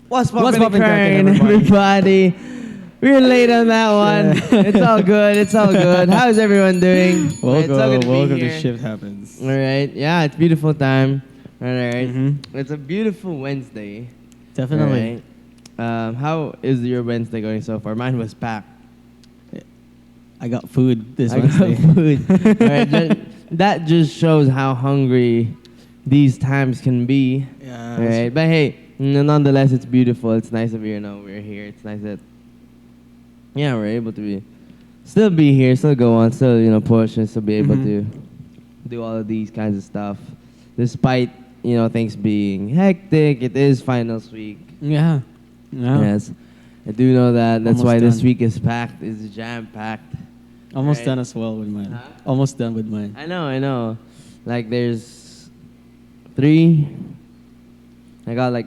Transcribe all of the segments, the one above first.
What's poppin' crackin', everybody? We're late on that one. It's all good. It's all good. How's everyone doing? It's all good to be Welcome to here. Shift Happens. All right. Yeah, it's beautiful time. All right. Mhm. It's a beautiful Wednesday. Definitely. All right. How is your Wednesday going so far? Mine was packed. I got food this I got Wednesday. food. All right. That just shows how hungry these times can be. Yeah. All right. But hey, nonetheless, it's beautiful. It's nice that we're here. It's nice that we're able to still be here, still go on, still push and still be able to do all of these kinds of stuff, despite things being hectic. It is finals week. Yeah. Yes, I do know that. That's Almost why this done. week is packed. It's jam packed. Almost Right. done as well with mine. Huh? Almost done with mine. I know. Like there's 3. I got like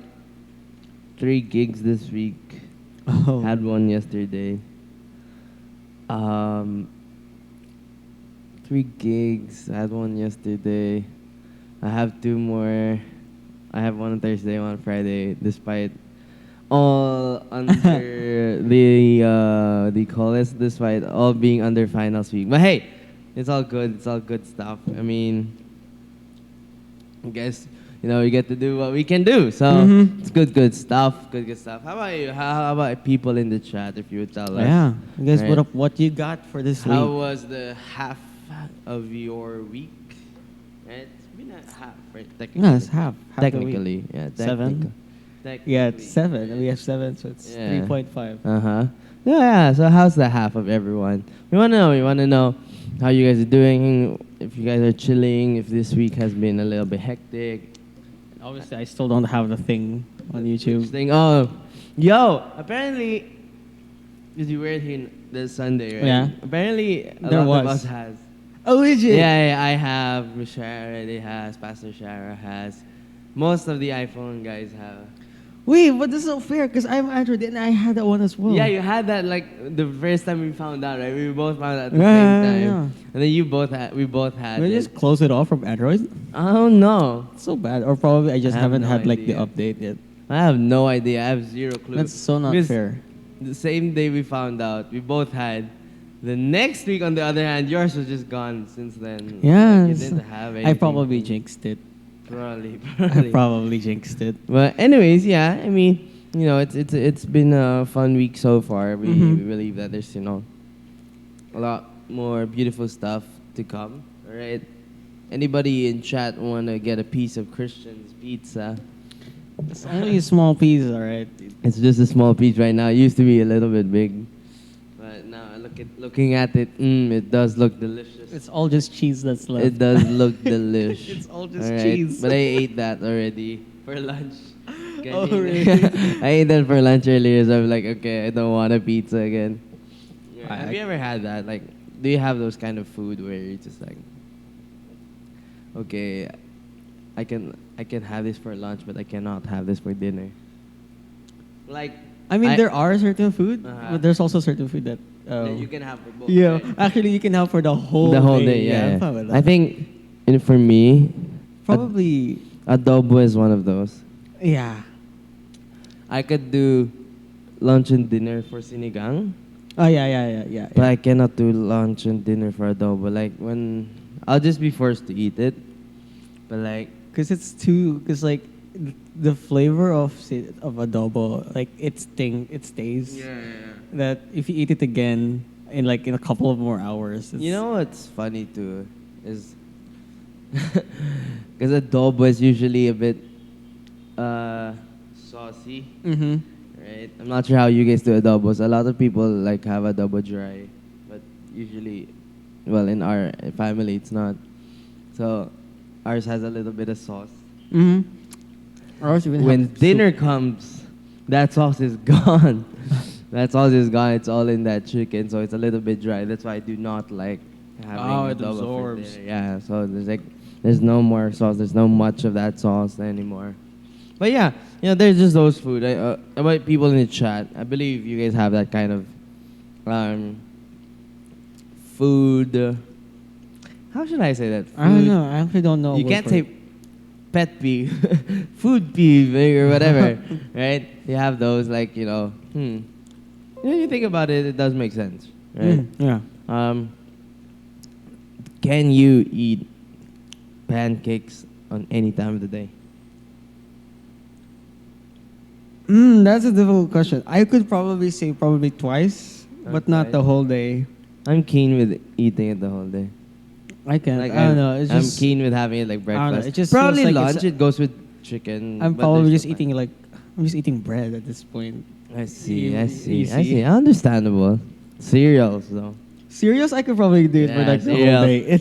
3 gigs this week. Oh. Had one yesterday. 3 gigs. I had one yesterday. I have 2 more. I have one on Thursday, one on Friday. Despite all under the call this, despite all being under finals week. But hey, it's all good. It's all good stuff. I mean, I guess we get to do what we can do. So it's good stuff. Good stuff. How about you? How about people in the chat? If you would tell us. Yeah. You guys, Right. what you got for this How week? was the half of your week? Right? It's been a half, right? Technically. Yeah, it's half the week. Technically, yeah. 7? Technically. Yeah, it's 7. We have 7, so it's Yeah. 3.5. Yeah. So how's the half of everyone? We wanna know. We wanna know how you guys are doing. If you guys are chilling. If this week has been a little bit hectic. Obviously, I still don't have the thing on YouTube. Thing. Oh, yo. Apparently, because you were here this Sunday, right? Yeah. Apparently, a There lot of was. us has. Oh, legit? Yeah, I have. Michelle already has. Pastor Shara has. Most of the iPhone guys have. Wait, but this is not fair because I'm Android and I had that one as well. Yeah, you had that like the first time we found out, right? We both found out at the Yeah, same time. yeah. And then we both had Can we it. just close it off from Android? I don't know. It's so bad. Or probably I just I have haven't no had like the idea. update yet. I have no idea. I have zero clue. That's so not Because fair. The same day we found out, we both had. The next week, on the other hand, yours was just gone since then. Yeah. Like, you didn't have anything. I probably jinxed it. Probably. I probably jinxed it. But anyways, yeah, I mean, it's been a fun week so far. We believe that there's a lot more beautiful stuff to come. All right. Anybody in chat want to get a piece of Christian's pizza? It's only a small piece, alright. It's just a small piece right now. It used to be a little bit big, but now looking at it, it does look delicious. It's all just cheese that's left. It does look delicious. It's all just Alright, cheese. But I ate that already for lunch. Oh, Ganyan. really? I ate that for lunch earlier, so I'm like, okay, I don't want a pizza again. I- Have you ever had that? Like, do you have those kind of food where you're just like, okay, I can have this for lunch, but I cannot have this for dinner. Like, I mean, there are certain food, Uh-huh. but there's also certain food that... that you can have for both. yeah, right? actually you can have for the whole day. Yeah. I'm fine with that. I think, for me, Probably... adobo is one of those. Yeah. I could do lunch and dinner for sinigang, Oh, yeah. but I cannot do lunch and dinner for adobo. Like when I'll just be forced to eat it, but like Because it's too... Because, like, the flavor of adobo, like, it stays. That if you eat it again in a couple of more hours... You know what's funny too is because adobo is usually a bit saucy, Mm-hmm. right? I'm not sure how you guys do adobos. A lot of people like have adobo dry, but usually, well, in our family it's not. So ours has a little bit of sauce. Mm-hmm. Or else you would When have dinner soup. comes, that sauce is gone. That sauce is gone. It's all in that chicken, so it's a little bit dry. That's why I do not like having Oh, it adobo for absorbs. dinner. Yeah, so there's no more sauce. There's no much of that sauce anymore. But yeah, there's just those food. About people in the chat, I believe you guys have that kind of food. How should I say that? Food. I don't know. I actually don't know. You a word can't for say it. pet peeve, food peeve, or whatever, right? You have those like you think about it, it does make sense, right? Yeah. Um, can you eat pancakes on any time of the day? That's a difficult question. I could probably say probably twice, but not Okay. the whole day. I'm keen with eating it the whole day. I can't. Like I don't know. It's I'm just keen with having it like I don't know, breakfast. it just Probably feels like lunch. it's It goes with chicken. I'm but probably there's just no eating like I'm just eating bread at this point. I see. I You see. I see? see. Understandable. Cereals though. Cereals, I could probably do it for Yeah, like the whole cereal. day.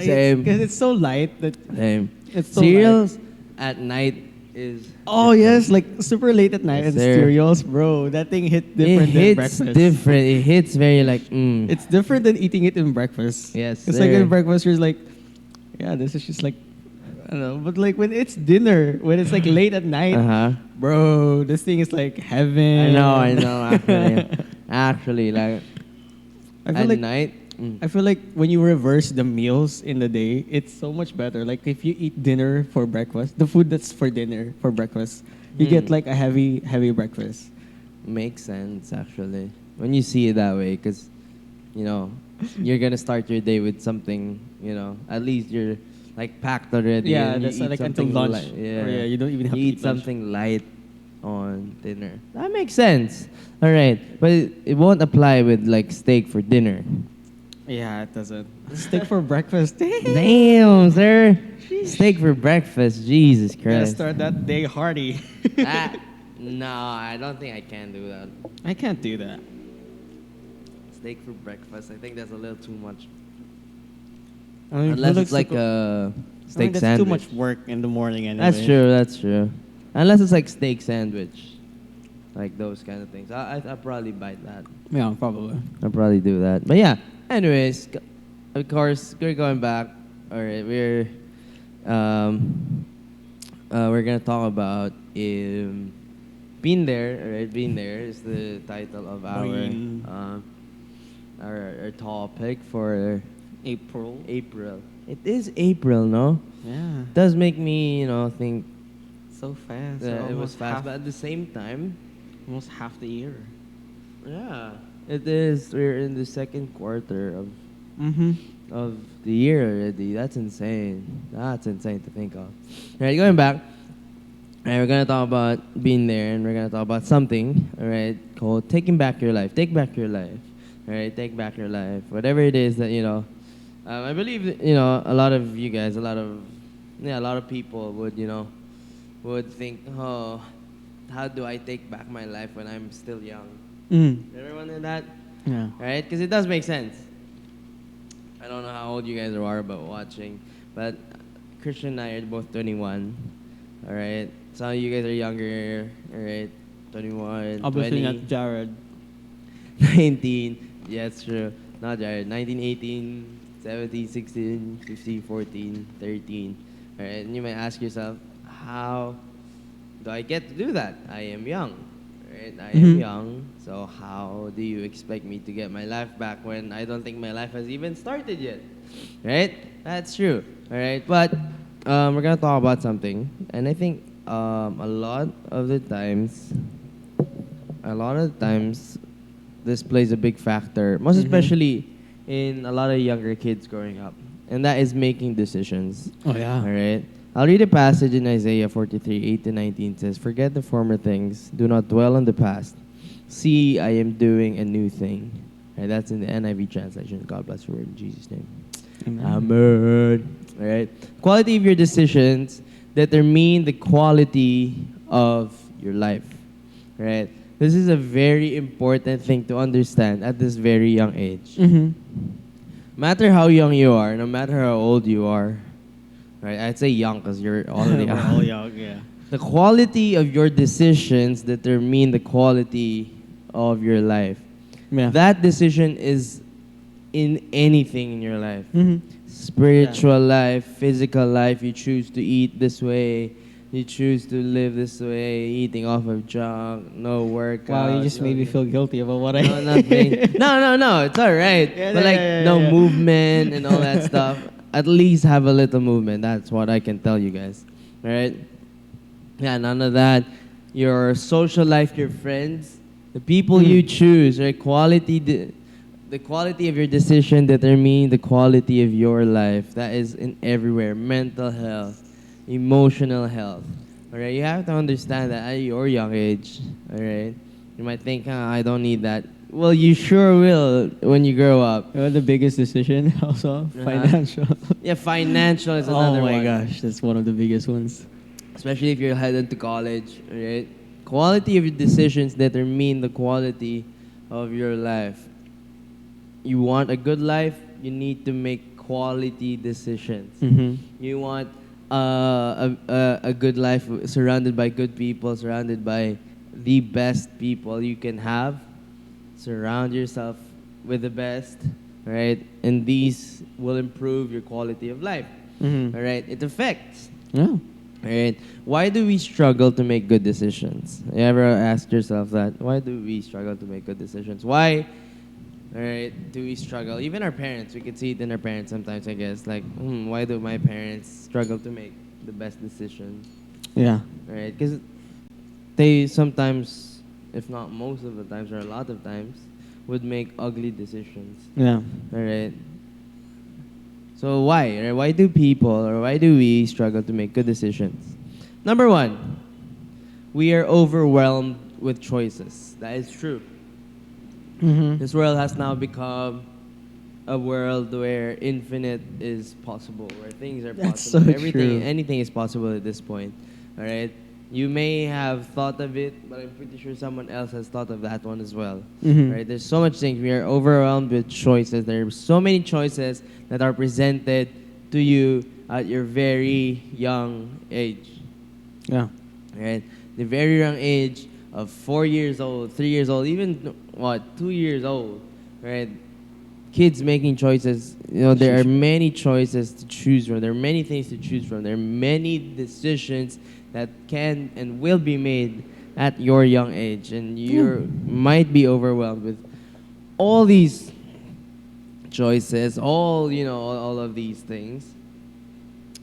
Same. Because it's so light that Same. it's so Cereals at night is. oh yes, like super late at night Yes, and sir. cereals, bro. That thing hit different It than hits breakfast. different. It hits very like. It's different than eating it in breakfast. Yes, It's like sir. in breakfast, you're like, yeah, this is just like, I don't know. But like when it's dinner, when it's like late at night, Uh-huh. bro, this thing is like heaven. I know. Actually, like I feel at like night. I feel like when you reverse the meals in the day, it's so much better. Like if you eat dinner for breakfast, the food that's for dinner for breakfast, you get like a heavy breakfast. Makes sense actually when you see it that way, because you're gonna start your day with something. At least you're like packed already. Yeah, and you that's eat like until something lunch. light. Or yeah, you don't even have you to eat eat lunch. something light on dinner. That makes sense. All right, but it won't apply with like steak for dinner. Yeah, it doesn't. Steak for breakfast. Damn, sir. Steak for breakfast. Jesus Gotta Christ. start that day hearty. Ah, no, I don't think I can do that. I can't do that. Steak for breakfast. I think that's a little too much. I mean, Unless who it's like looks a I steak mean, that's sandwich. too much work in the morning anyway. That's true. That's true. Unless it's like steak sandwich, like those kind of things. I probably bite that. Yeah, probably. I'll probably do that. But yeah. Anyways, of course, we're going back. All right, we're gonna talk about being there. All right, being there is the title of Been. our topic for April. April. It is April, no? Yeah. Does make me think So fast. that it was Almost fast, half- but at the same time, almost half the year. yeah, it is. We're in the second quarter Mm-hmm. of the year already. That's insane. That's insane to think of. All right, going back. All right, we're gonna talk about being there, and we're gonna talk about something. All right, called taking back your life. Take back your life. All right, take back your life. Whatever it is that I believe that, a lot of you guys, a lot of people would think, oh, how do I take back my life when I'm still young? Mm. Everyone in that, Yeah. right? Because it does make sense. I don't know how old you guys are about watching, but Christian and I are both 21. All right, some of you guys are younger. All right, 21, Obviously 20, not Jared. 19. Yeah, it's true. Not Jared. 19, 18, 17, 16, 15, 14, 13. All right, and you might ask yourself, how do I get to do that? I am young. Right? I am Mhm. young. So how do you expect me to get my life back when I don't think my life has even started yet? Right? That's true. All right, but we're gonna talk about something, and I think a lot of the times, this plays a big factor, most Mhm. especially in a lot of younger kids growing up, and that is making decisions. Oh yeah. All right. I'll read a passage in Isaiah 43, 8 to 19. It says, "Forget the former things. Do not dwell on the past. See, I am doing a new thing." All right, that's in the NIV translation. God bless your word in Jesus' name. Amen. All right. Quality of your decisions determine the quality of your life. Right. This is a very important thing to understand at this very young age. Mm-hmm. Matter how young you are, no matter how old you are, right? I'd say young because you're already We're all young, yeah. The quality of your decisions determine the quality of your life. Yeah. That decision is in anything in your life. Mm-hmm. Spiritual life, physical life, you choose to eat this way, you choose to live this way, eating off of junk, no workout. Wow, you just no made me feel guilty about what I no, nothing. No, it's all right. Yeah, but yeah, like yeah, no yeah. movement and all that stuff. At least have a little movement. That's what I can tell you guys. right? Yeah, none of that. Your social life, your friends, the people you choose, right? The quality of your decision determine the quality of your life. That is in everywhere. Mental health, emotional health. All right, you have to understand that at your young age. All right, you might think, I don't need that. Well, you sure will when you grow up. The biggest decision also financial. Yeah, financial is another Oh my one. gosh, that's one of the biggest ones. Especially if you're headed to college, right? Quality of your decisions determine the quality of your life. You want a good life, you need to make quality decisions. Mm-hmm. You want a good life surrounded by good people, surrounded by the best people you can have. Surround yourself with the best, right? And these will improve your quality of life. Mm-hmm. All right? It affects. Yeah. Right? Why do we struggle to make good decisions? You ever ask yourself that? Why do we struggle to make good decisions? Why, right, do we struggle? Even our parents, we can see it in our parents sometimes, I guess. Like, why do my parents struggle to make the best decision? Yeah. Right? Because they sometimes, if not most of the times or a lot of times, would make ugly decisions. Yeah. All right? So why? Right? Why do people or why do we struggle to make good decisions? Number one, we are overwhelmed with choices. That is true. Mm-hmm. This world has now become a world where infinite is possible, where things are That's possible. so Everything, true. anything is possible at this point. All right. You may have thought of it, but I'm pretty sure someone else has thought of that one as well. Mhm. Right? There's so much things. We are overwhelmed with choices. There are so many choices that are presented to you at your very young age. Yeah. Right? The very young age of 4 years old, 3 years old, even 2 years old. Right? Kids making choices. There are many choices to choose from. There are many things to choose from. There are many decisions that can and will be made at your young age, and you might be overwhelmed with all these choices, all of these things.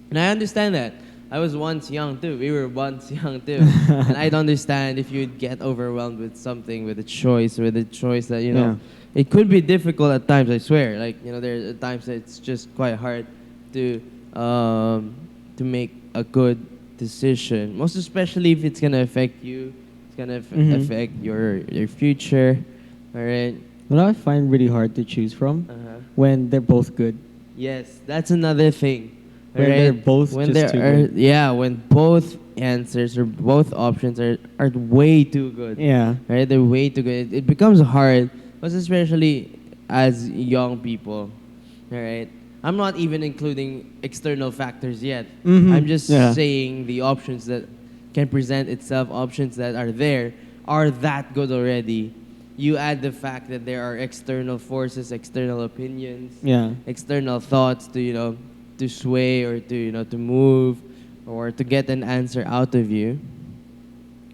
And I understand that. I was once young too. We were once young too, and I'd understand if you'd get overwhelmed with something, with a choice that Yeah. it could be difficult at times. I swear, there are times that it's just quite hard to make a good decision. Most especially if it's gonna affect you, it's gonna affect your future. All right. What I find really hard to choose from when they're both good. Yes, that's another thing. When right? they're both when just there too are, good. Yeah, when both answers or both options are way too good. Yeah. Right? They're way too good. It becomes hard, but especially as young people. All right. I'm not even including external factors yet. Mhm. I'm just Yeah. saying the options that can present itself, options that are there, are that good already. You add the fact that there are external forces, external opinions, Yeah. external thoughts to sway or to move or to get an answer out of you.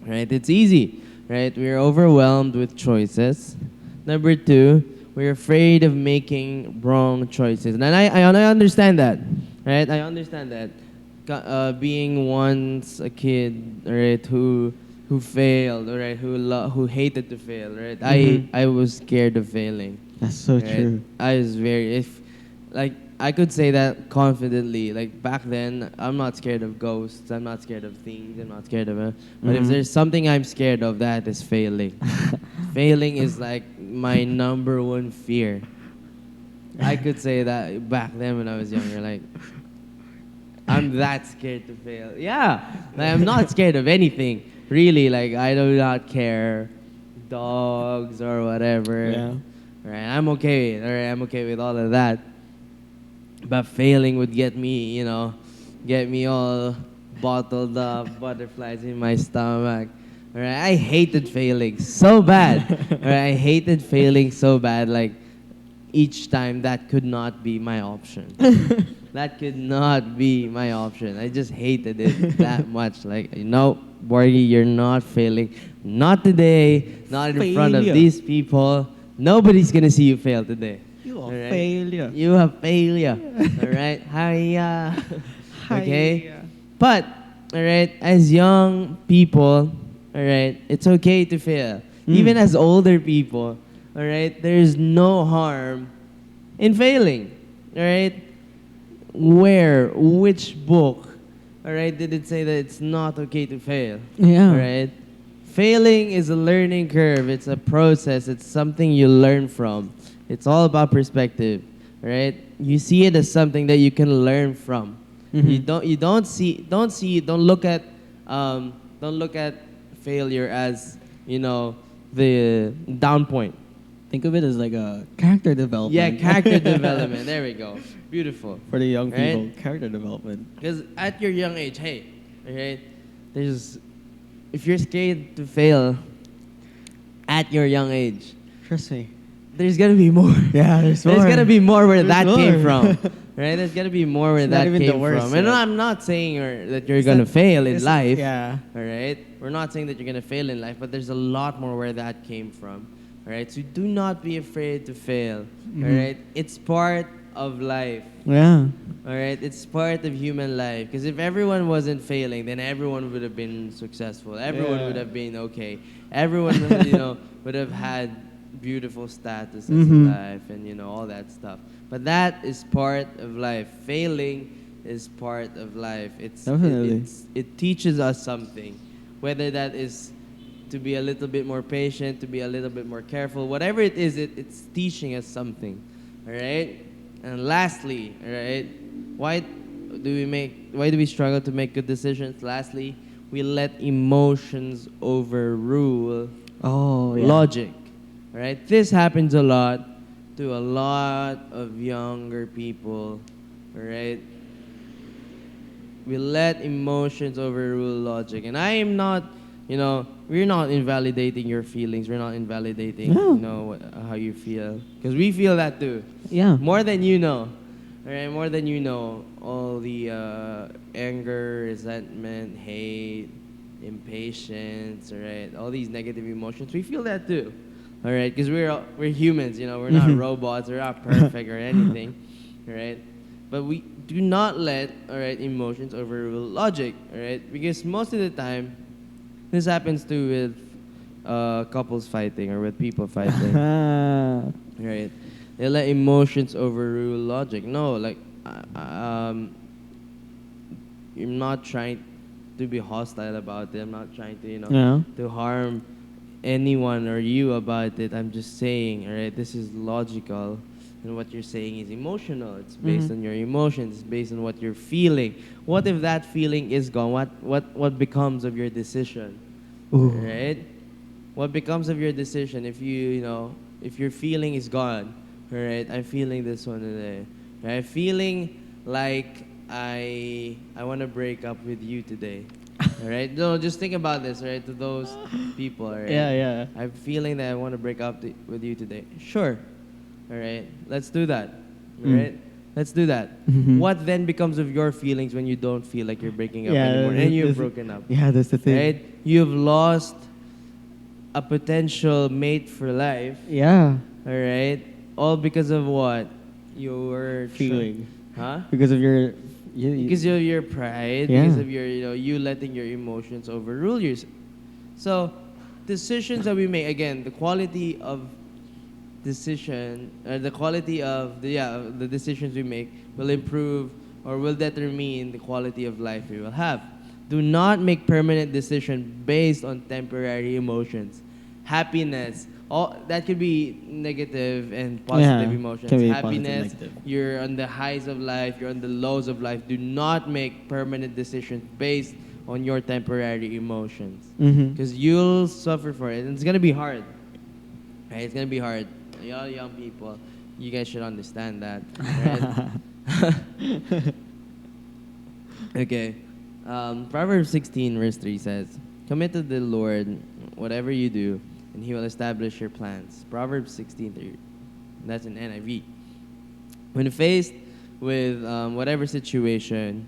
Right? It's easy. Right? We're overwhelmed with choices. Number two, we're afraid of making wrong choices. And I understand that. Right? I understand that. Being once a kid, right, who failed, right, who hated to fail, right? I was scared of failing. That's so Right? true. I was I could say that confidently. Like back then, I'm not scared of ghosts. I'm not scared of things. I'm not scared of it. But if there's something I'm scared of, that is failing. Failing is like my number one fear. I could say that back then when I was younger. Like I'm that scared to fail. Yeah, like, I'm not scared of anything really. Like I do not care, dogs or whatever. Yeah. Right, I'm okay. All right, I'm okay with all of that. But failing would get me, get me all bottled up, butterflies in my stomach. All right, I hated failing so bad. All right, I hated failing so bad. Like each time, that could not be my option. That could not be my option. I just hated it that much. Like, no, Borgie, you're not failing. Not today. Not in front of Failure. these people. Nobody's gonna see you fail today. You are Alright? failure. You are failure. All right. Hiya. Okay. But all right, as young people, all right, it's okay to fail. Even as older people, all right, there's no harm in failing, all right? Which book, all right, did it say that it's not okay to fail? Yeah. All right? Failing is a learning curve. It's a process. It's something you learn from. It's all about perspective, all right? You see it as something that you can learn from. Don't look at failure as, the down point. Think of it as like a character development. Yeah, character development. There we go. Beautiful. For the young Right? people, character development. Because at your young age, hey, okay, if you're scared to fail at your young age, Trust me. there's gonna be more. Yeah, there's There's more. gonna be more where There's that came more. from. Right? There's gonna be more where It's not that even the came worst from. And yet. I'm not saying that you're It's gonna not- fail in it's- life. Yeah. All right? We're not saying that you're gonna fail in life, but there's a lot more where that came from. All right? So do not be afraid to fail. All right? It's part of life. Yeah. All right, it's part of human life. Because if everyone wasn't failing, then everyone would have been successful. Everyone Yeah. would have been okay. Everyone, would have had beautiful statuses in life and all that stuff. But that is part of life. Failing is part of life. Definitely. It teaches us something, whether that is to be a little bit more patient, to be a little bit more careful. Whatever it is, it's teaching us something. All right. And lastly, all right, why do we struggle to make good decisions? Lastly, we let emotions overrule Oh, yeah. logic. All right, this happens a lot to a lot of younger people. All right, we let emotions overrule logic, and I am not, we're not invalidating your feelings. We're not invalidating, No. how you feel, because we feel that too. Yeah. More than you know. All right, more than you know. All the anger, resentment, hate, impatience, all right? All these negative emotions, we feel that too. All right, because we're humans, we're not robots, we're not perfect or anything. All right? But we do not let, all right, emotions overrule logic, all right? Because most of the time, this happens too with couples fighting or with people fighting. Right. They let emotions overrule logic. No, like, you're not trying to be hostile about it. I'm not trying to, Yeah. to harm anyone or you about it. I'm just saying, all right, this is logical. And what you're saying is emotional. It's based on your emotions. It's based on what you're feeling. What if that feeling is gone? What becomes of your decision? Ooh. Right? What becomes of your decision if if your feeling is gone? All right, I'm feeling this one today. Right? Feeling like I want to break up with you today. All right? No, just think about this, right? To those people, all right? Yeah, yeah. I'm feeling that I want to break up with you today. Sure. All right. Let's do that. All right? Let's do that. What then becomes of your feelings when you don't feel like you're breaking up anymore and you've broken up? Yeah, that's the thing. Right? You've lost a potential mate for life. Yeah. All right? All because of what? Your Feeling. Huh? Because of your... Because of your pride, Yeah. because of your, you letting your emotions overrule you. So, decisions that we make, again, the quality of decision, or the quality of the decisions we make will improve or will determine the quality of life we will have. Do not make permanent decisions based on temporary emotions. Happiness, all that could be negative and positive Yeah, emotions. can be positive, Happiness, negative. you're on the highs of life, you're on the lows of life. Do not make permanent decisions based on your temporary emotions. Because you'll suffer for it. And it's going to be hard. Right? It's going to be hard. Y'all young people, you guys should understand that. Right? Okay. Proverbs 16 verse 3 says, "Commit to the Lord whatever you do, and He will establish your plans." Proverbs 16:3. That's in NIV. When faced with whatever situation,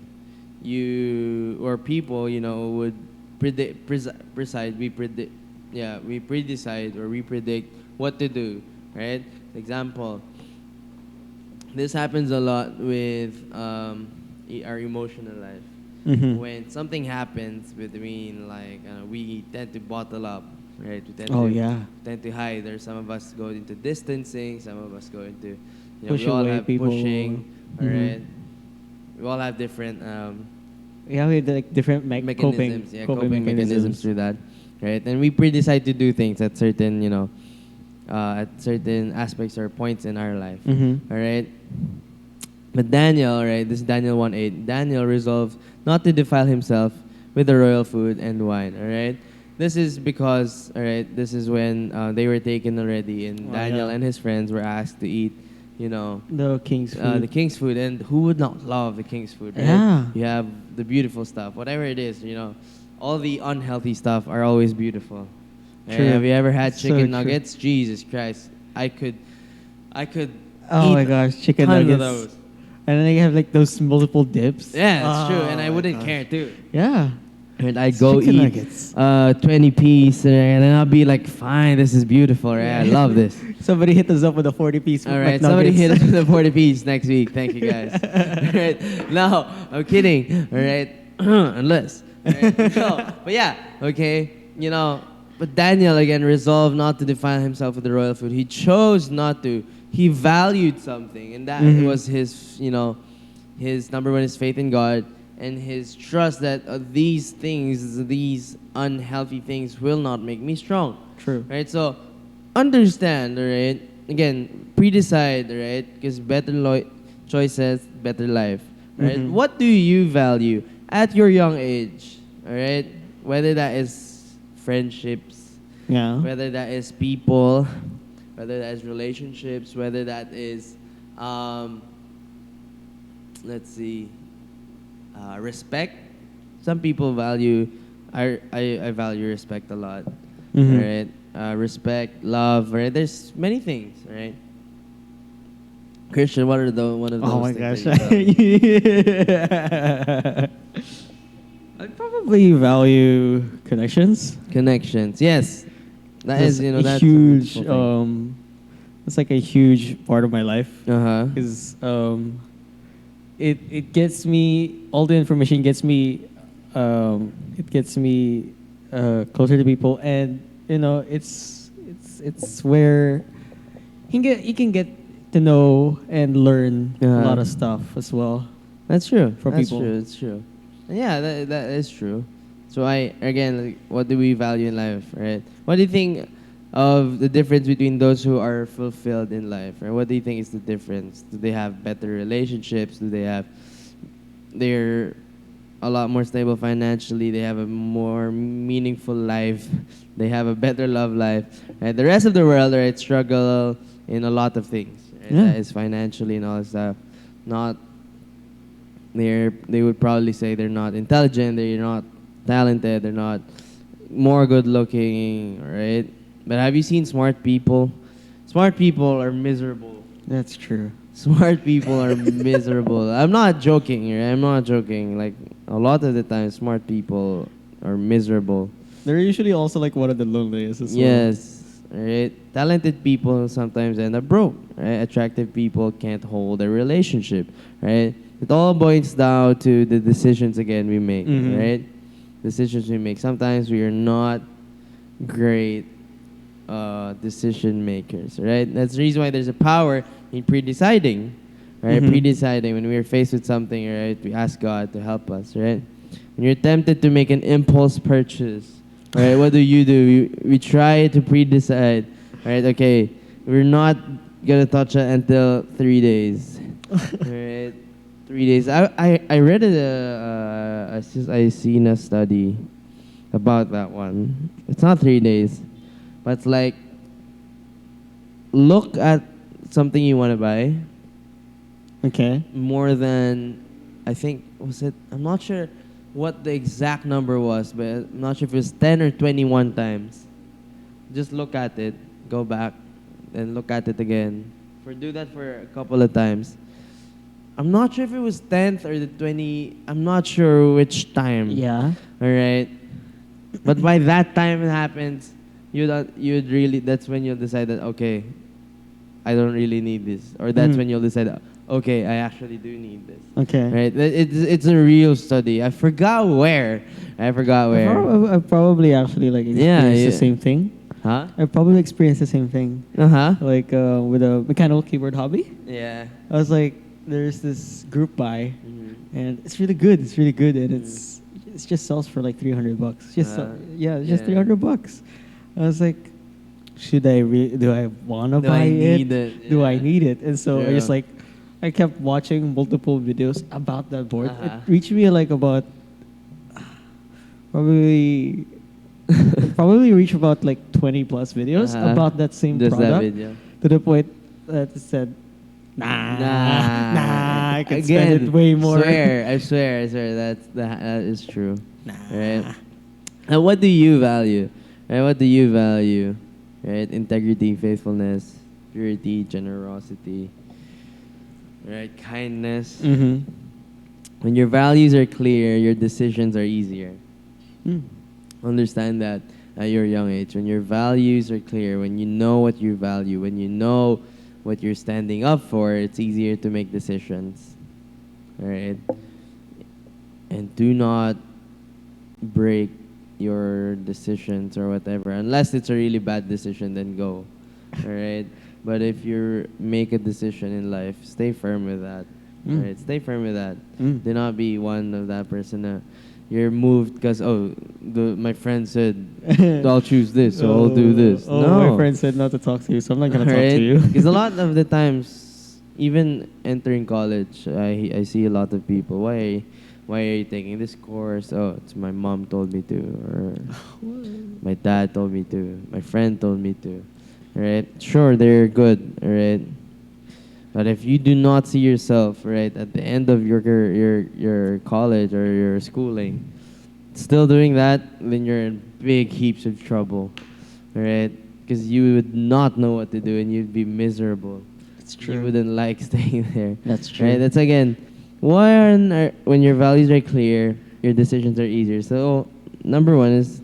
you or people, would we predecide or we predict what to do, right? Example, this happens a lot with our emotional life. Mhm. when something happens between, like, we tend to bottle up, right? We tend Oh to yeah. tend to hide. There's some of us go into distancing, some of us go into, Push we all away have people. pushing, all Mhm. right? We all have different Yeah, we had like different mechanisms, yeah, coping coping mechanisms mechanisms. through that, right? And we pre-decide to do things at certain, at certain aspects or points in our life, Mm-hmm. all right? But Daniel, right, this is Daniel 1:8. Daniel resolved not to defile himself with the royal food and wine, all right? This is because, all right, this is when they were taken already, and Oh, Daniel yeah. and his friends were asked to eat, The king's food. the king's food. And who would not love the king's food, right? Yeah. You have the beautiful stuff, whatever it is, all the unhealthy stuff are always beautiful. Right? True. Have you ever had So chicken true. nuggets? Jesus Christ, I could Oh eat my gosh, chicken tons nuggets. of those. And then you have like those multiple dips. Yeah, it's true, and I Oh my wouldn't gosh. care too. Yeah. And I go Chicken eat nuggets. 20 piece, and then I'll be like, fine, this is beautiful, right? I love this. Somebody hit us up with a 40-piece. All right, somebody hit us with a 40 piece next week. Thank you guys. All right, no, I'm kidding. All right, unless. All right? No, but yeah, okay, But Daniel again resolved not to defile himself with the royal food. He chose not to. He valued something, and that Mhm. was his number one is faith in God and his trust that these things, these unhealthy things, will not make me strong. True. Right? So understand, all right? Again, pre-decide, all right? Because better choices, better life. Right? Mhm. What do you value at your young age? All right? Whether that is friendships, Yeah. whether that is people, whether that is relationships, whether that is, let's see, respect. Some people value, I value respect a lot, Mhm. right? Respect, love, right? There's many things, right? Christian, what are one of those Oh my things gosh. that you value? I probably value connections. Connections, yes. That's a That's huge. a beautiful thing. It's like a huge part of my life Uh-huh. because it gets me all the information gets me it gets me closer to people, and it's where you can get to know and learn a Uh-huh. lot of stuff as well. That's true. For That's people. true. It's true. And yeah, that is true. So what do we value in life, right? What do you think of the difference between those who are fulfilled in life, right? What do you think is the difference? Do they have better relationships? They're a lot more stable financially? They have a more meaningful life. They have a better love life. Right? The rest of the world, right, struggle in a lot of things. Right? Yeah. That is financially and all that stuff. Not they would probably say they're not intelligent, they're not talented, they're not more good looking, right? But have you seen smart people? Smart people are miserable. That's true. Smart people are miserable. I'm not joking here. I'm not joking. Like a lot of the time, smart people are miserable. They're usually also like one of the loneliest as well. Yes, right. Talented people sometimes end up broke. Right? Attractive people can't hold a relationship. Right. It all boils down to the decisions again we make. Mhm. Right. Decisions we make. Sometimes we are not great decision makers. Right. That's the reason why there's a power in pre-deciding. Right. Mhm. Pre-deciding when we're faced with something. Right. We ask God to help us. Right. When you're tempted to make an impulse purchase. Right, what do? We try to pre-decide. Right, okay, we're not gonna touch it until 3 days. Right, 3 days. I read it. I seen a study about that one. It's not 3 days, but it's like look at something you want to buy Okay. more than I think was it. I'm not sure what the exact number was, but I'm not sure if it was 10 or 21 times. Just look at it, go back, and look at it again. Do that for a couple of times. I'm not sure if it was 10th or the 20. I'm not sure which time. Yeah. All right. But by that time it happens, you'd really. That's when you'll decide that okay, I don't really need this, or that's Mhm. when you'll decide, okay, I actually do need this. Okay. Right? It's a real study. I forgot where. I probably actually like Yeah, experienced the yeah. same thing. Huh? I probably experienced the same thing. Uh-huh. Like with a mechanical keyboard hobby. Yeah. I was like, there's this group buy, Mhm. and it's really good. It's really good, and Mm. it just sells for like $300. It's just yeah. $300. I was like, do I wanna Do buy I it? need it? Do I Yeah. need it? And so I Yeah. just like, I kept watching multiple videos about that board. Uh-huh. It reached me like about probably probably reached about like 20 plus videos Uh-huh. about that same Just that product, video. to the point that it said, nah, I can spend Again, it way more. I swear, that is true. Nah. Right? And what do you value? Right? What do you value? Right? Integrity, faithfulness, purity, generosity, right? Kindness. Mm-hmm. When your values are clear, your decisions are easier. Mm. Understand that at your young age. When your values are clear, when you know what you value, when you know what you're standing up for, it's easier to make decisions. Right? And do not break your decisions or whatever. Unless it's a really bad decision, then go. Alright? But if you make a decision in life, stay firm with that. Mm. Right? Stay firm with that. Mm. Do not be one of that person that you're moved because my friend said I'll choose this, so I'll do this. Oh, No, my friend said not to talk to you, so I'm not gonna talk to you. Because a lot of the times, even entering college, I see a lot of people. Why are you taking this course? Oh, it's my mom told me to, or my dad told me to, my friend told me to. Right? Sure, they're good. Right? But if you do not see yourself, right, at the end of your college or your schooling, still doing that, then you're in big heaps of trouble, right? Because you would not know what to do and you'd be miserable. It's You wouldn't like staying there. That's true. Right? That's again, when your values are clear, your decisions are easier. So number one is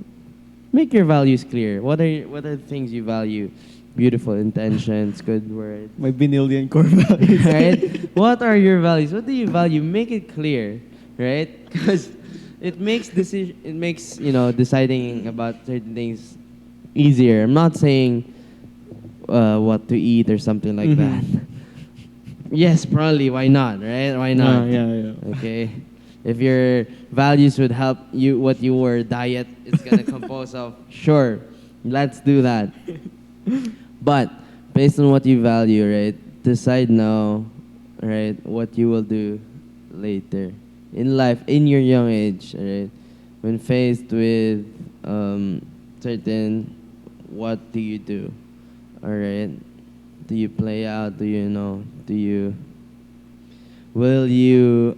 make your values clear. What are the things you value? Beautiful intentions, good words. My Benillion core values. Right? What are your values? What do you value? Make it clear, right? Because it makes deciding about certain things easier. I'm not saying what to eat or something like Mhm. that. Yes, probably. Why not? Right? Why not? Yeah. Okay. If your values would help you, what your diet is gonna compose of, sure, let's do that. But based on what you value, right, decide now, right, what you will do later in life, in your young age, right, when faced with certain, what do you do? All right, do you play out? Do you know? Will you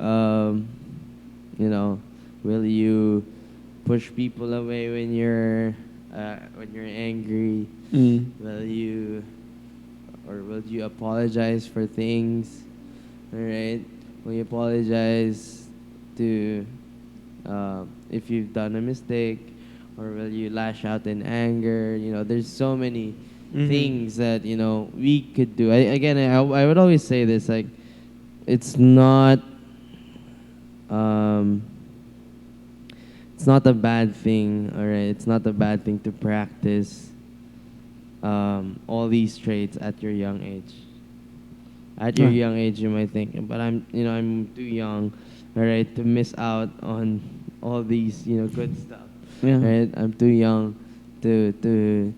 will you push people away when you're angry? Mm. Will you apologize for things? All right. Will you apologize to if you've done a mistake, or will you lash out in anger? There's so many Mhm. things that we could do. I would always say this, like, it's not um, it's not a bad thing. All right, it's not a bad thing to practice all these traits at your young age. At your Yeah. young age, you might think, but I'm too young, all right, to miss out on all these, good stuff. Yeah. Right? I'm too young to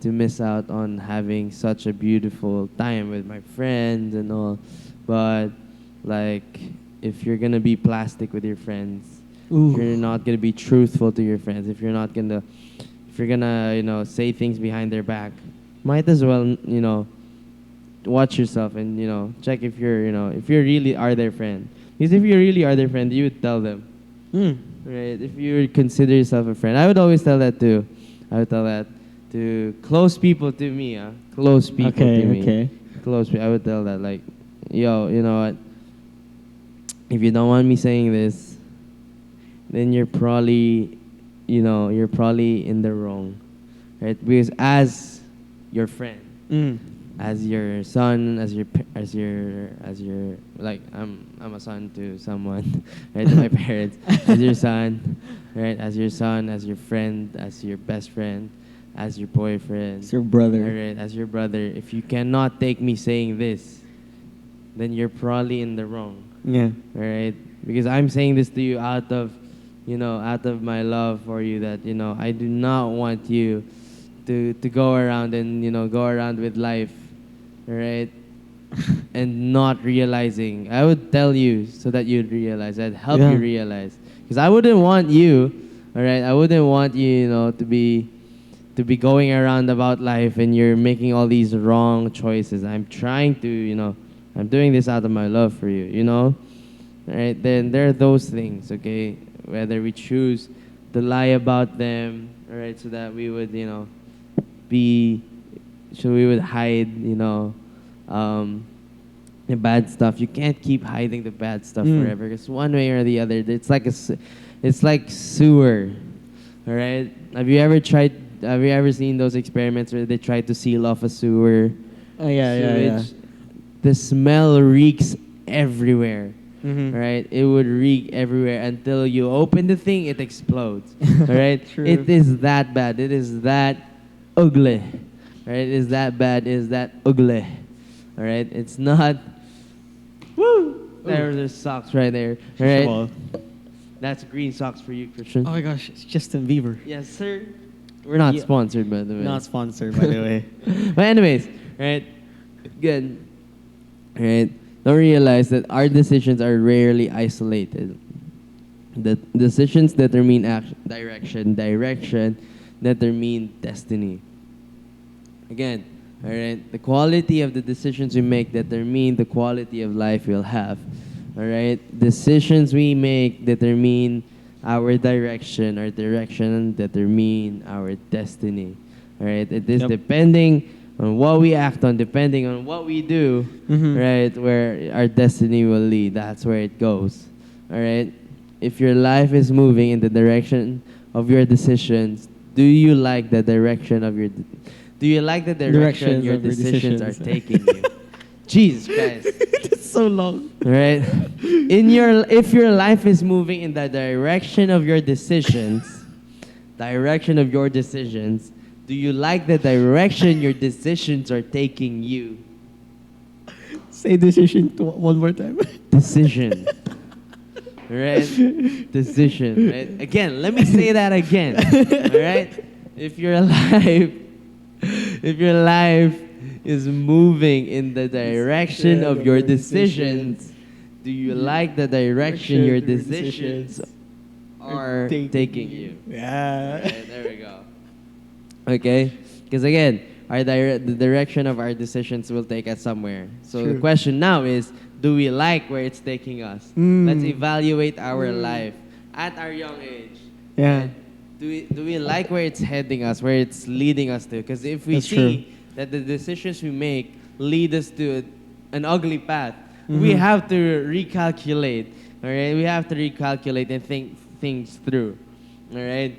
miss out on having such a beautiful time with my friends and all. But like, if you're gonna be plastic with your friends, Ooh. if you're not gonna be truthful to your friends, if you're gonna say things behind their back, might as well watch yourself and check if if you really are their friend. Because if you really are their friend, you would tell them. Mm. Right? If you consider yourself a friend, I would always tell that too. I would tell that to close people to me. Close people to me. Okay. I would tell that, like, yo, you know what? If you don't want me saying this, then you're probably in the wrong, right? Because as your friend, Mm. as your son, as your like I'm a son to someone, right? To my parents, as your son, right? As your son, as your friend, as your best friend, as your boyfriend, It's your brother. all right, as your brother. If you cannot take me saying this, then you're probably in the wrong, Yeah. all right? Because I'm saying this to you out of, out of my love for you. That I do not want you to go around and go around with life, right? And not realizing. I would tell you so that you'd realize. I'd help Yeah. you realize. Because I wouldn't want you, all right? I wouldn't want you, to be going around about life and you're making all these wrong choices. I'm trying to, I'm doing this out of my love for you, Right? Then there are those things, okay? Whether we choose to lie about them, all right, so that we would, be, so we would hide, the bad stuff. You can't keep hiding the bad stuff forever, because one way or the other, it's like sewer, all right? Have you ever seen those experiments where they try to seal off a sewer? Oh, yeah. Sewage? The smell reeks everywhere. Mhm. Right? It would reek everywhere until you open the thing, it explodes. All right? True. It is that bad. It is that ugly. Right? It is that bad. It is that ugly. All right? It's not. Woo! There's socks right there. All First of right? all, That's green socks for you, Christian. oh my gosh, it's Justin Bieber. Yes, sir. We're not Yeah. sponsored, by the way. Not sponsored, by the way. But anyways, right? Good. Right? Don't realize that our decisions are rarely isolated. The decisions determine direction. Direction determine destiny. Again, all right? The quality of the decisions we make determine the quality of life we'll have. All right? Decisions we make determine our direction. Our direction determine our destiny. All right? It is Yep. depending on what we act on, depending on what we do, Mhm. right, where our destiny will lead. That's where it goes. All right? If your life is moving in the direction of your decisions, do you like the direction of your do you like the direction Directions your of your decisions are decisions. taking you? Jesus Christ. It's so long. Right? If your life is moving in the direction of your decisions, do you like the direction your decisions are taking you? Say decision one more time. Decision. Right? Decision. Right? Again, let me say that again. All right? If your life is moving in the direction of your decisions, do you like the direction your decisions are taking you? Yeah. Right, there we go. Okay? Because again, the direction of our decisions will take us somewhere. So the True. question now is, do we like where it's taking us? Let's evaluate our life at our young age. Yeah. Do we like where it's heading us, where it's leading us to? Because if we That's see that the decisions we make lead us to an ugly path, we have to recalculate. All right, we have to recalculate and think things through. All right,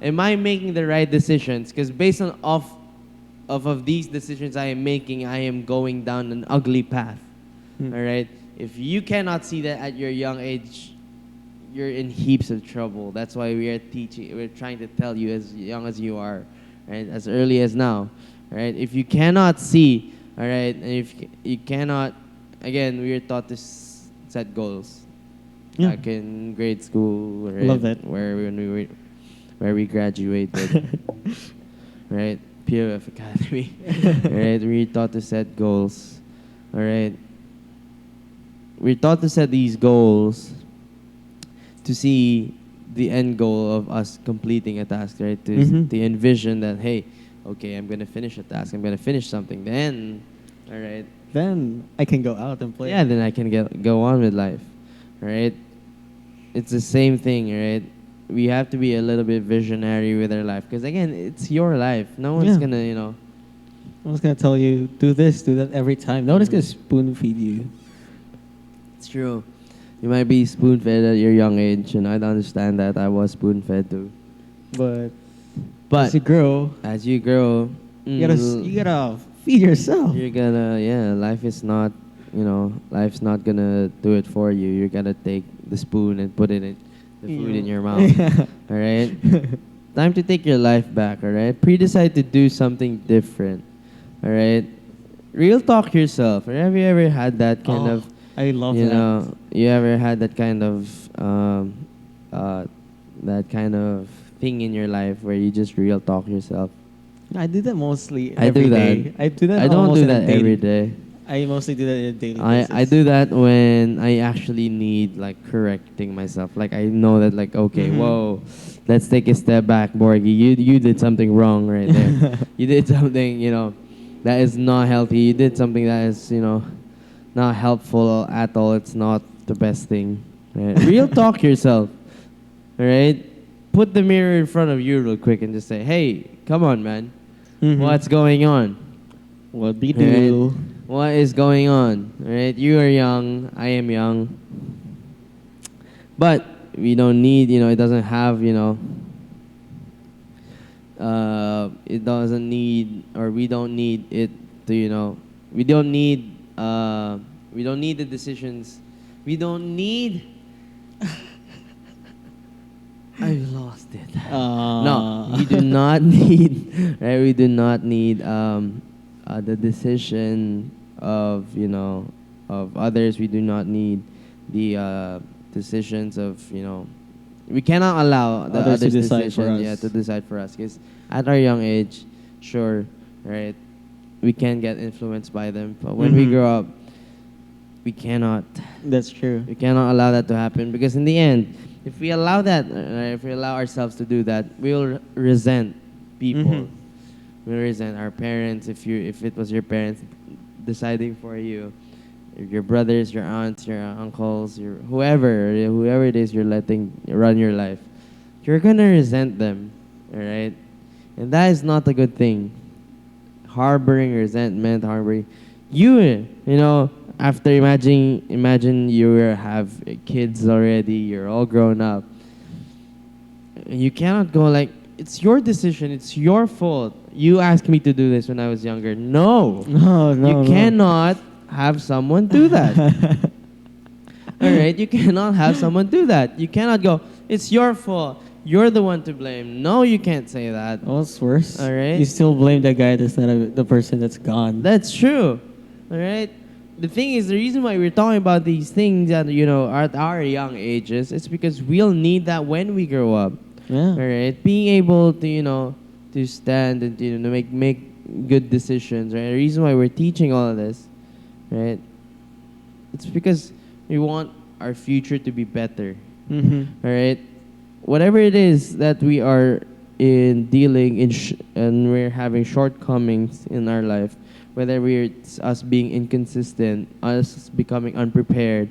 am I making the right decisions? Because based on of these decisions I am making, I am going down an ugly path. All right, if you cannot see that at your young age, you're in heaps of trouble. That's why we're trying to tell you as young as you are, right, as early as now, right? If you cannot see, all right, and if you cannot, again, we are taught to set goals. Yeah. Back in grade school, right, Love that. where we graduated, right? POF Academy, right? We're taught to set goals, all right? We're taught to set these goals to see the end goal of us completing a task, right? To envision that, hey, okay, I'm gonna finish a task. I'm gonna finish something. Then, all right. Then I can go out and play. Yeah, then I can go on with life, right? It's the same thing, right? We have to be a little bit visionary with our life, because again, it's your life. No one's Yeah. gonna, I was gonna tell you, do this, do that every time. No one's gonna spoon feed you. It's true. You might be spoon fed at your young age, and I'd understand that. I was spoon fed too. But But as you grow, as you grow, you gotta Feed yourself. You're gonna, yeah, life is not, life's not gonna do it for you. You're gonna take the spoon and put it in the food in your mouth. Yeah. All right? Time to take your life back, all right? Pre-decide to do something different, all right? Real talk yourself. Have you ever had that kind Oh, of, I love you that. know, you ever had uh, that kind of thing in your life where you just real talk yourself? I do that mostly I do every that. day. I do that I don't almost do on a that daily. every day. I mostly do that on a daily I basis. do that when I actually need like correcting myself. Like I know that like okay, Mhm. whoa, let's take a step back, Borgie. You did something wrong right there. You did something that is not healthy. You did something that is not helpful at all. It's not the best thing. Right? Real talk yourself. All right. Put the mirror in front of you real quick and just say, hey, come on, man. Mhm. What's going on? What we Right? do? What is going on? Right? You are young. I am young. But we don't need, it doesn't have, it doesn't need, or we don't need it to, we don't need, we don't need the decisions. We don't need. I lost it. No, we do not need. Right? We do not need the decision of of others. We do not need the decisions of We cannot allow the Others to others' decide decision, for us. yeah, to decide for us. Because at our young age, sure, right, we can get influenced by them. But when we Mhm. grow up, we cannot. That's true. We cannot allow that to happen because in the end, if we allow that, if we allow ourselves to do that, we'll resent people. Mhm. We'll resent our parents if it was your parents deciding for you, your brothers, your aunts, your uncles, your whoever it is you're letting run your life. You're gonna resent them, all right, and that is not a good thing. Harboring resentment, harboring after imagine you have kids already, you're all grown up. You cannot go like it's your decision, it's your fault. You asked me to do this when I was younger. No. No, no, You no. cannot have someone do that. All right, you cannot have someone do that. You cannot go, it's your fault. You're the one to blame. No, you can't say that. Oh, it's worse. All right. You still blame the guy that's not the person that's gone. That's true. All right. The thing is, the reason why we're talking about these things at at our young ages, it's because we'll need that when we grow up. Yeah. All right. Being able to to stand and to make good decisions. Right. The reason why we're teaching all of this, right? It's because we want our future to be better. Mm-hmm. All right. Whatever it is that we are in dealing in and we're having shortcomings in our life, whether it's us being inconsistent, us becoming unprepared,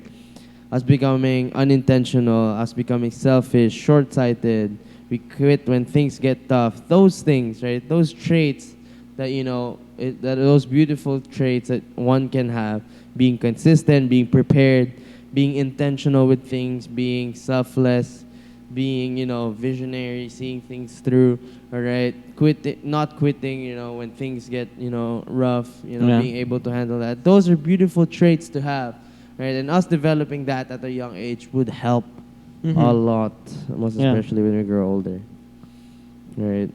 us becoming unintentional, us becoming selfish, short-sighted, we quit when things get tough. Those things, right? Those traits that that those beautiful traits that one can have, being consistent, being prepared, being intentional with things, being selfless, being visionary, seeing things through. All right, not quitting. When things get rough. Yeah. Being able to handle that. Those are beautiful traits to have, right? And us developing that at a young age would help Mhm. a lot, most Yeah. especially when we grow older. Right?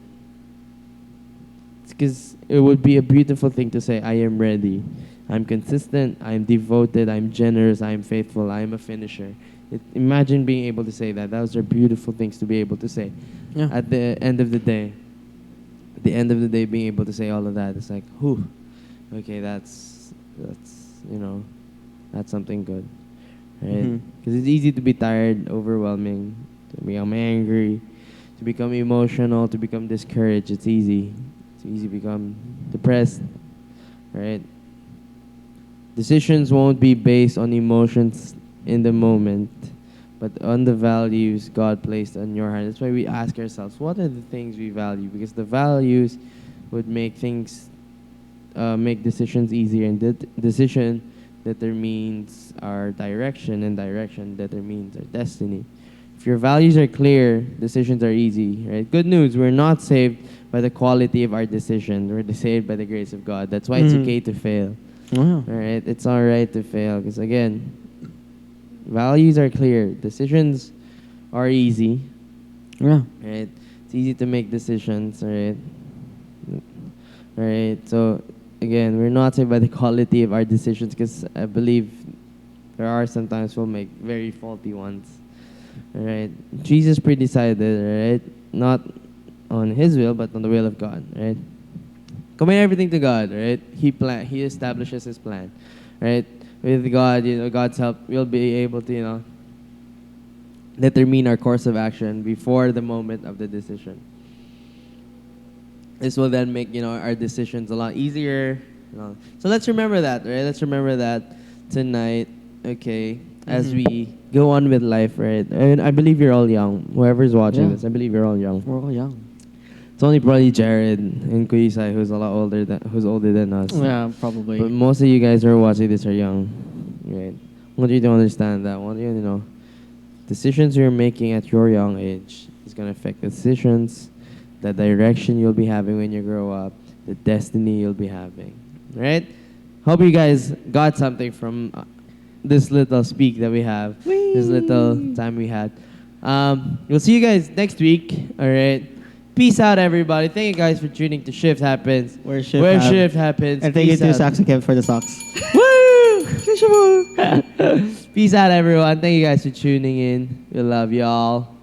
Because it would be a beautiful thing to say, I am ready. I'm consistent, I'm devoted, I'm generous, I'm faithful, I'm a finisher. Imagine being able to say that. Those are beautiful things to be able to say. Yeah. At the end of the day, being able to say all of that, it's like, whew, okay, that's that's something good, right? Mhm. Because it's easy to be tired, overwhelming, to become angry, to become emotional, to become discouraged. It's easy. It's easy to become depressed, right? Decisions won't be based on emotions in the moment, but on the values God placed on your heart. That's why we ask ourselves, what are the things we value? Because the values would make make decisions easier, and decision determines our direction, and direction determines our destiny. If your values are clear, decisions are easy, right? Good news, we're not saved by the quality of our decision. We're saved by the grace of God. That's why it's Mhm. okay to fail. Wow. All right, it's all right to fail because again, values are clear. Decisions are easy. Yeah. Right, it's easy to make decisions. All right. So again, we're not saved by the quality of our decisions because I believe there are sometimes we'll make very faulty ones. All right, Jesus pre-decided. All right, not on His will but on the will of God. Right. Commit everything to God, right? He establishes His plan, right? With God, God's help, we'll be able to, determine our course of action before the moment of the decision. This will then make, our decisions a lot easier. So let's remember that, right? Let's remember that tonight, okay? As we go on with life, right? And I believe you're all young. Whoever's watching Yeah. this, I believe you're all young. We're all young. It's only probably Jared and Kuisai who's who's older than us. Yeah, probably. But most of you guys who are watching this are young, right? I want you to understand that. I want you to know decisions you're making at your young age is going to affect the decisions, the direction you'll be having when you grow up, the destiny you'll be having, right? Hope you guys got something from this little speak that we have, this little time we had. We'll see you guys next week, all right? Peace out, everybody. Thank you guys for tuning to Shift Happens. Where Shift Happens. And thank you Peace to out. Saxo Kev for the socks. Woo! Peace out, everyone. Thank you guys for tuning in. We love y'all.